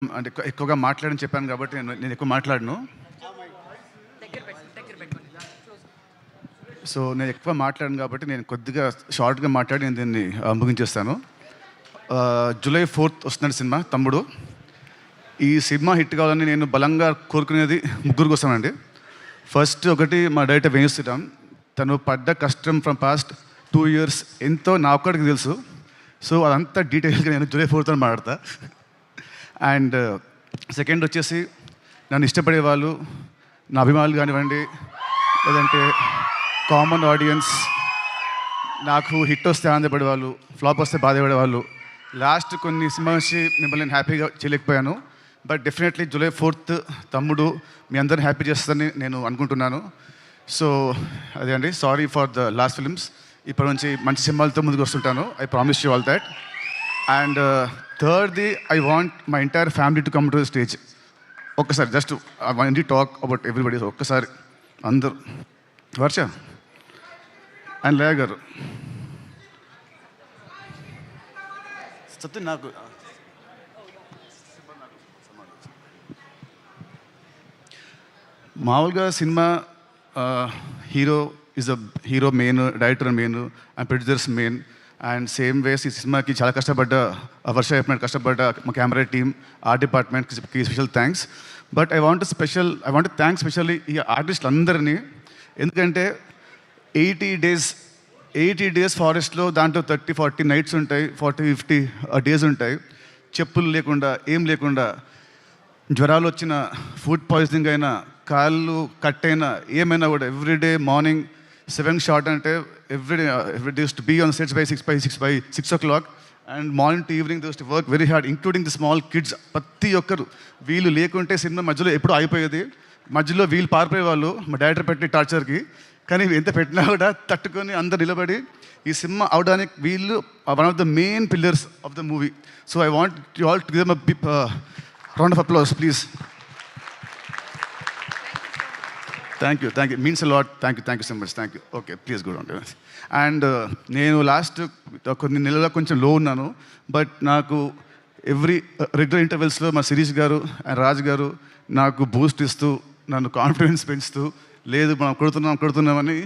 అంటే ఎక్కువగా మాట్లాడని చెప్పాను కాబట్టి నేను ఎక్కువ మాట్లాడను. సో నేను ఎక్కువ మాట్లాడను కాబట్టి నేను కొద్దిగా షార్ట్గా మాట్లాడి నేను దీన్ని ముగించేస్తాను. జూలై 4th వస్తున్నాడు సినిమా తమ్ముడు. ఈ సినిమా హిట్ కావాలని నేను బలంగా కోరుకునేది ముగ్గురు కోసమండి. ఫస్ట్ ఒకటి మా డైరెక్టర్ వేణు శ్రీరామ్. తను పడ్డ కష్టం ఫ్రమ్ పాస్ట్ 2 years ఎంతో నా ఒక్కడికి తెలుసు. సో అదంతా డీటెయిల్గా నేను జూలై 4th మాట్లాడతా. అండ్ సెకండ్ వచ్చేసి నన్ను ఇష్టపడే వాళ్ళు, నా అభిమానులు కానివ్వండి, లేదంటే కామన్ ఆడియన్స్, నాకు హిట్ వస్తే ఆనందపడేవాళ్ళు, ఫ్లాప్ వస్తే బాధపడేవాళ్ళు. లాస్ట్ కొన్ని సినిమా వచ్చి మిమ్మల్ని నేను హ్యాపీగా చేయలేకపోయాను. బట్ డెఫినెట్లీ జూలై 4th తమ్ముడు మీ అందరిని హ్యాపీ చేస్తుందని నేను అనుకుంటున్నాను. సో అదే అండి, sorry for the last films. ఇప్పటి నుంచి మంచి సినిమాలతో ముందుకు వస్తుంటాను. I promise you all that. And థర్డ్ది, I want my entire family to come to the stage. ఒక్కసారి just I want to talk about everybody. ఒక్కసారి అందరూ, వర్ష అండ్ లేయ గారు, సత్యం నాకు మామూలుగా cinema hero is a hero main, director main and producers main. And same ways ఈ సినిమాకి చాలా కష్టపడ్డ వర్ష చెప్పినట్టు కష్టపడ్డ మా కెమెరా టీమ్, ఆర్ట్ డిపార్ట్మెంట్కి special thanks. But I want thanks specially ఈ ఆర్టిస్టులు అందరినీ. ఎందుకంటే 80 days ఫారెస్ట్లో, దాంట్లో 30-40 nights ఉంటాయి, 40-50 days ఉంటాయి. చెప్పులు లేకుండా, ఏం లేకుండా, జ్వరాలు వచ్చిన, ఫుడ్ పాయిజనింగ్ అయినా, కాళ్ళు కట్ అయినా, ఏమైనా కూడా ఎవ్రీడే మార్నింగ్ 7 షార్ట్ అంటే everyday to be on sets by 6 o'clock and morning to evening to work very hard, including the small kids. ప్రతి ఒక్కరు వీళ్ళు లేకుంటే సినిమా మధ్యలో ఎప్పుడూ అయిపోయేది. మధ్యలో వీళ్ళు పారిపోయేవాళ్ళు మా డైరెక్టర్ పెట్టిన టార్చర్కి. కానీ ఎంత పెట్టినా కూడా తట్టుకొని అందరు నిలబడి ఈ సినిమా అవడానికి వీళ్ళు one of the main pillars of the movie. So I want you all to give them a round of applause please. Thank you means a lot. Thank you so much. Thank you. Okay, please good on. And నేను last కొన్ని నెలల్లో కొంచెం లో ఉన్నాను. But నాకు regular ఇంటర్వెల్స్లో మా శిరీష్ గారు and Raj గారు నాకు బూస్ట్ ఇస్తూ, నన్ను కాన్ఫిడెన్స్ పెంచుతూ, లేదు మనం కొడుతున్నామని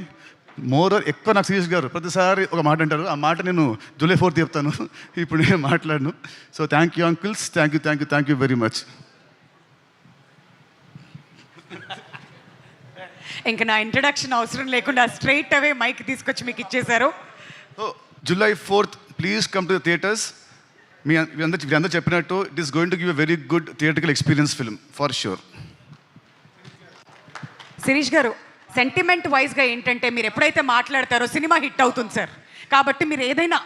ఎక్కువ నాకు శిరీష్ గారు ప్రతిసారి ఒక మాట అంటారు. ఆ మాట నేను జూలై 4th చెప్తాను, ఇప్పుడు నేను మాట్లాడను. So thank you uncles, thank you very much. ఇంకా నా ఇంట్రడక్షన్ అవసరం లేకుండా స్ట్రైట్ అవే మైక్ తీసుకొచ్చి మీకు ఇచ్చేశారు. July 4th please come to the theatres. మీరందరూ చెప్పినట్టు it is going to give a very good theatrical experience film for sure. Shirish గారు, సెంటిమెంట్ వైజ్గా ఏంటంటే మీరు ఎప్పుడైతే మాట్లాడతారో సినిమా హిట్ అవుతుంది సార్. కాబట్టి మీరు ఏదైనా